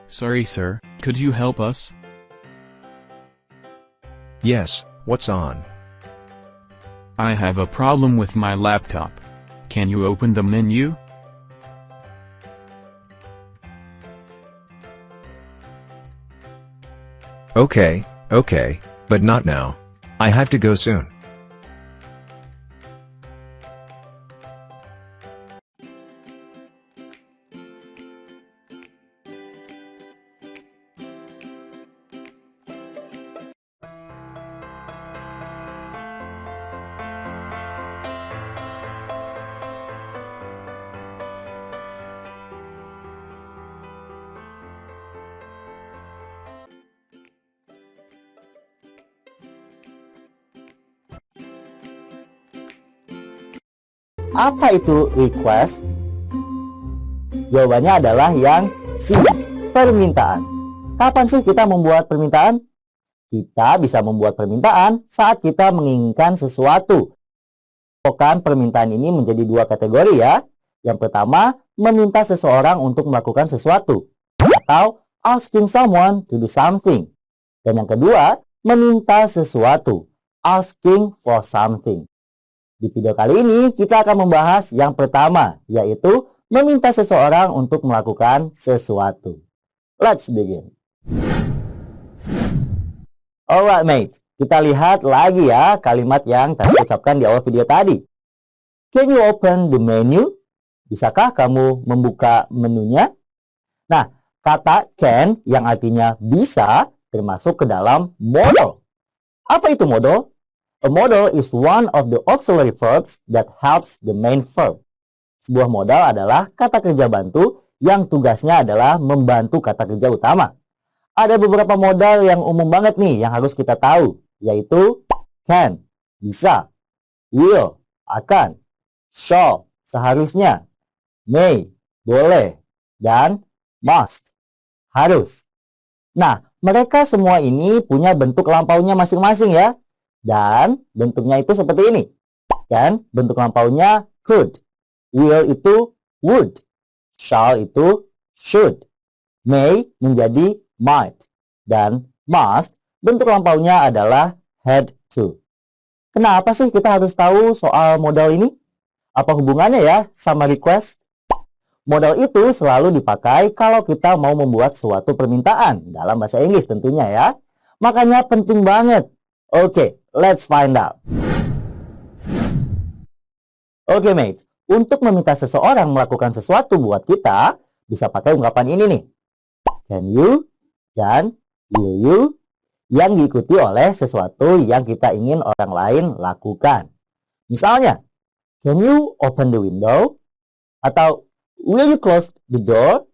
Sorry sir, could you help us? Yes, what's on? I have a problem with my laptop. Can you open the menu? Okay, but not now. I have to go soon. Apa itu request? Jawabannya adalah yang C, permintaan. Kapan sih kita membuat permintaan? Kita bisa membuat permintaan saat kita menginginkan sesuatu. Kelompokkan permintaan ini menjadi dua kategori ya. Yang pertama, meminta seseorang untuk melakukan sesuatu, atau asking someone to do something. Dan yang kedua, meminta sesuatu, asking for something. Di video kali ini kita akan membahas yang pertama, yaitu meminta seseorang untuk melakukan sesuatu. Let's begin. Alright mate, kita lihat lagi ya kalimat yang tadi ucapkan di awal video tadi. Can you open the menu? Bisakah kamu membuka menunya? Nah, kata can yang artinya bisa termasuk ke dalam modal. Apa itu modal? A modal is one of the auxiliary verbs that helps the main verb. Sebuah modal adalah kata kerja bantu yang tugasnya adalah membantu kata kerja utama. Ada beberapa modal yang umum banget nih yang harus kita tahu, yaitu can, bisa, will, akan, shall, seharusnya, may, boleh, dan must, harus. Nah, mereka semua ini punya bentuk lampaunya masing-masing ya. Dan bentuknya itu seperti ini. Dan bentuk lampaunya could. Will itu would. Shall itu should. May menjadi might. Dan must bentuk lampaunya adalah had to. Kenapa sih kita harus tahu soal modal ini? Apa hubungannya ya sama request? Modal itu selalu dipakai kalau kita mau membuat suatu permintaan. Dalam bahasa Inggris tentunya ya. Makanya penting banget. Oke, let's find out. Oke, mate. Untuk meminta seseorang melakukan sesuatu buat kita, bisa pakai ungkapan ini nih. Can you dan will you yang diikuti oleh sesuatu yang kita ingin orang lain lakukan. Misalnya, can you open the window? Atau will you close the door?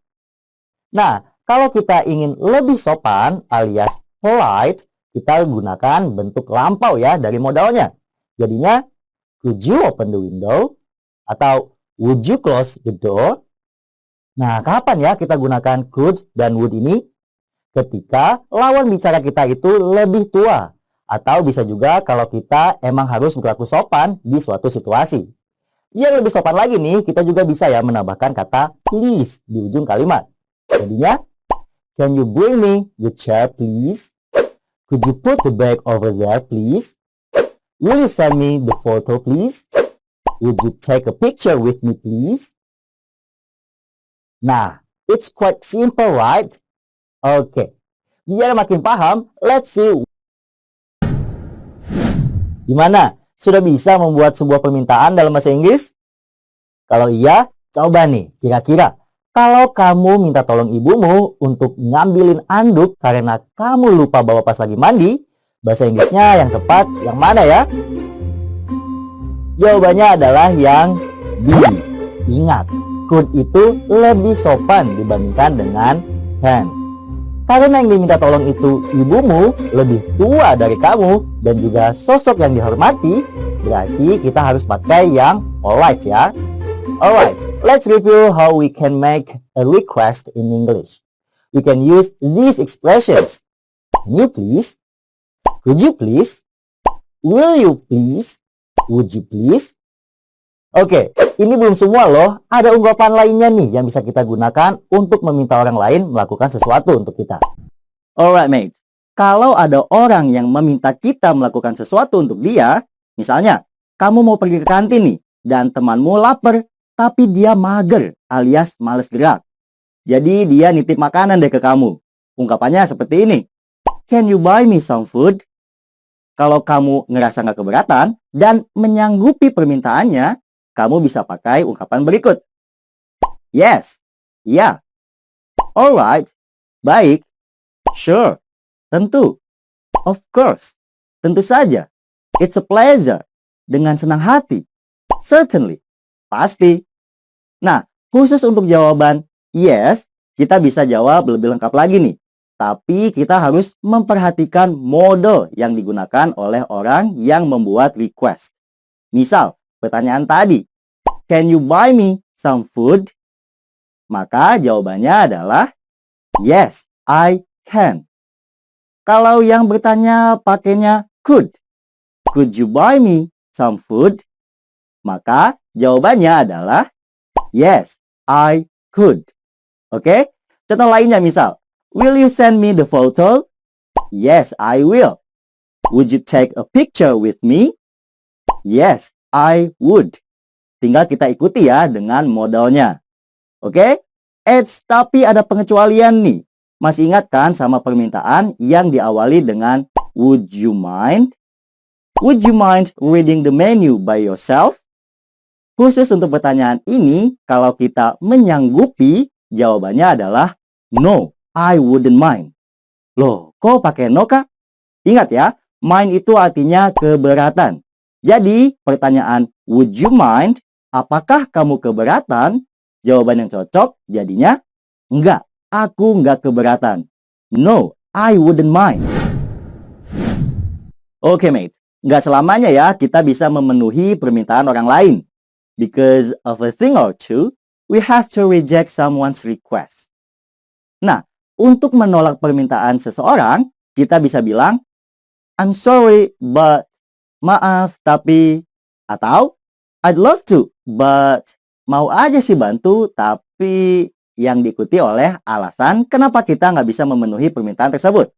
Nah, kalau kita ingin lebih sopan alias polite, kita gunakan bentuk lampau ya dari modalnya. Jadinya, could you open the window? Atau would you close the door? Nah, kapan ya kita gunakan could dan would ini? Ketika lawan bicara kita itu lebih tua. Atau bisa juga kalau kita emang harus berlaku sopan di suatu situasi. Yang lebih sopan lagi nih, kita juga bisa ya menambahkan kata please di ujung kalimat. Jadinya, can you bring me the chair please? Could you put the bag over there, please? Will you send me the photo, please? Would you take a picture with me, please? Nah, it's quite simple, right? Oke, biar makin paham, let's see. Gimana? Sudah bisa membuat sebuah permintaan dalam bahasa Inggris? Kalau iya, coba nih, kira-kira kalau kamu minta tolong ibumu untuk ngambilin anduk karena kamu lupa bawa pas lagi mandi, bahasa Inggrisnya yang tepat yang mana ya? Jawabannya adalah yang B. Ingat, could itu lebih sopan dibandingkan dengan can. Karena yang diminta tolong itu ibumu lebih tua dari kamu dan juga sosok yang dihormati, berarti kita harus pakai yang polite ya. Alright, let's review how we can make a request in English. We can use these expressions. Can you please? Could you please? Will you please? Would you please? Oke, ini belum semua loh. Ada ungkapan lainnya nih yang bisa kita gunakan untuk meminta orang lain melakukan sesuatu untuk kita. Alright, mate. Kalau ada orang yang meminta kita melakukan sesuatu untuk dia, misalnya, kamu mau pergi ke kantin nih, dan temanmu lapar, tapi dia mager alias males gerak. Jadi dia nitip makanan deh ke kamu. Ungkapannya seperti ini. Can you buy me some food? Kalau kamu ngerasa nggak keberatan dan menyanggupi permintaannya, kamu bisa pakai ungkapan berikut. Yes, ya. Alright, baik. Sure, tentu. Of course, tentu saja. It's a pleasure, dengan senang hati. Certainly, pasti. Nah, khusus untuk jawaban yes, kita bisa jawab lebih lengkap lagi nih. Tapi kita harus memperhatikan mode yang digunakan oleh orang yang membuat request. Misal, pertanyaan tadi, can you buy me some food? Maka jawabannya adalah yes, I can. Kalau yang bertanya pakainya could you buy me some food? Maka jawabannya adalah yes, I could. Oke? Contoh lainnya misal, will you send me the photo? Yes, I will. Would you take a picture with me? Yes, I would. Tinggal kita ikuti ya dengan modalnya. Oke? Tapi ada pengecualian nih. Masih ingat kan sama permintaan yang diawali dengan would you mind? Would you mind reading the menu by yourself? Khusus untuk pertanyaan ini, kalau kita menyanggupi, jawabannya adalah no, I wouldn't mind. Loh, kok pakai no kah? Ingat ya, mind itu artinya keberatan. Jadi, pertanyaan would you mind, apakah kamu keberatan? Jawaban yang cocok jadinya enggak, aku enggak keberatan. No, I wouldn't mind. Oke, mate. Enggak selamanya ya kita bisa memenuhi permintaan orang lain. Because of a thing or two, we have to reject someone's request. Nah, untuk menolak permintaan seseorang, kita bisa bilang, I'm sorry, but, maaf, tapi, atau, I'd love to, but, mau aja sih bantu, tapi yang diikuti oleh alasan kenapa kita nggak bisa memenuhi permintaan tersebut.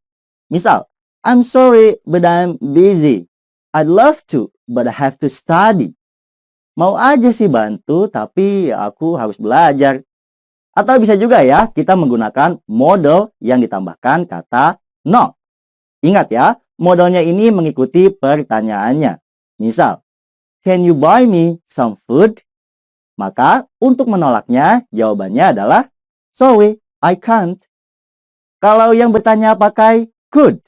Misal, I'm sorry, but I'm busy. I'd love to, but I have to study. Mau aja sih bantu, tapi aku harus belajar. Atau bisa juga ya, kita menggunakan model yang ditambahkan kata not. Ingat ya, modelnya ini mengikuti pertanyaannya. Misal, can you buy me some food? Maka, untuk menolaknya, jawabannya adalah, sorry, I can't. Kalau yang bertanya pakai could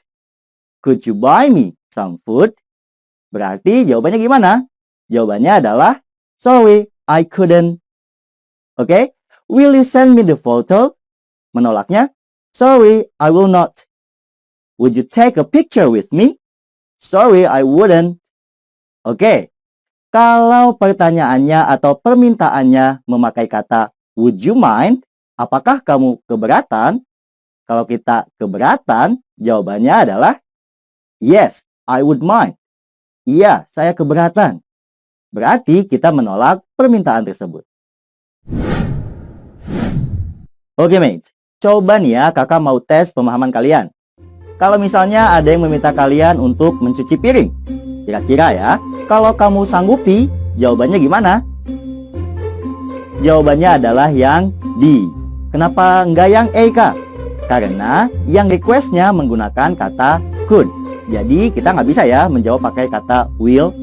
you buy me some food? Berarti jawabannya gimana? Jawabannya adalah, sorry, I couldn't. Oke? Will you send me the photo? Menolaknya, sorry, I will not. Would you take a picture with me? Sorry, I wouldn't. Oke. Kalau pertanyaannya atau permintaannya memakai kata would you mind, apakah kamu keberatan? Kalau kita keberatan, jawabannya adalah yes, I would mind. Iya, saya keberatan. Berarti kita menolak permintaan tersebut. Oke, mate. Coba nih ya, kakak mau tes pemahaman kalian. Kalau misalnya ada yang meminta kalian untuk mencuci piring, kira-kira ya, kalau kamu sanggupi, jawabannya gimana? Jawabannya adalah yang D. Kenapa enggak yang A, Kak? Karena yang requestnya menggunakan kata could. Jadi kita nggak bisa ya menjawab pakai kata will.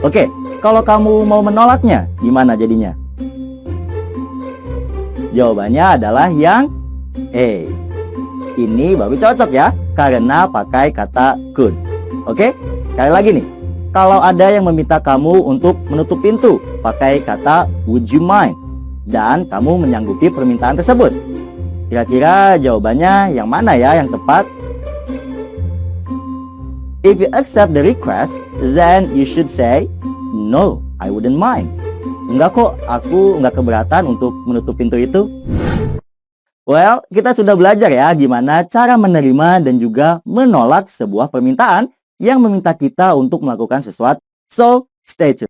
Oke, kalau kamu mau menolaknya, gimana jadinya? Jawabannya adalah yang A. Ini baru cocok ya, karena pakai kata could. Oke, sekali lagi nih. Kalau ada yang meminta kamu untuk menutup pintu, pakai kata would you mind. Dan kamu menyanggupi permintaan tersebut. Kira-kira jawabannya yang mana ya yang tepat? If you accept the request, then you should say, no, I wouldn't mind. Enggak kok, aku enggak keberatan untuk menutup pintu itu. Well, kita sudah belajar ya gimana cara menerima dan juga menolak sebuah permintaan yang meminta kita untuk melakukan sesuatu. So, stay tuned.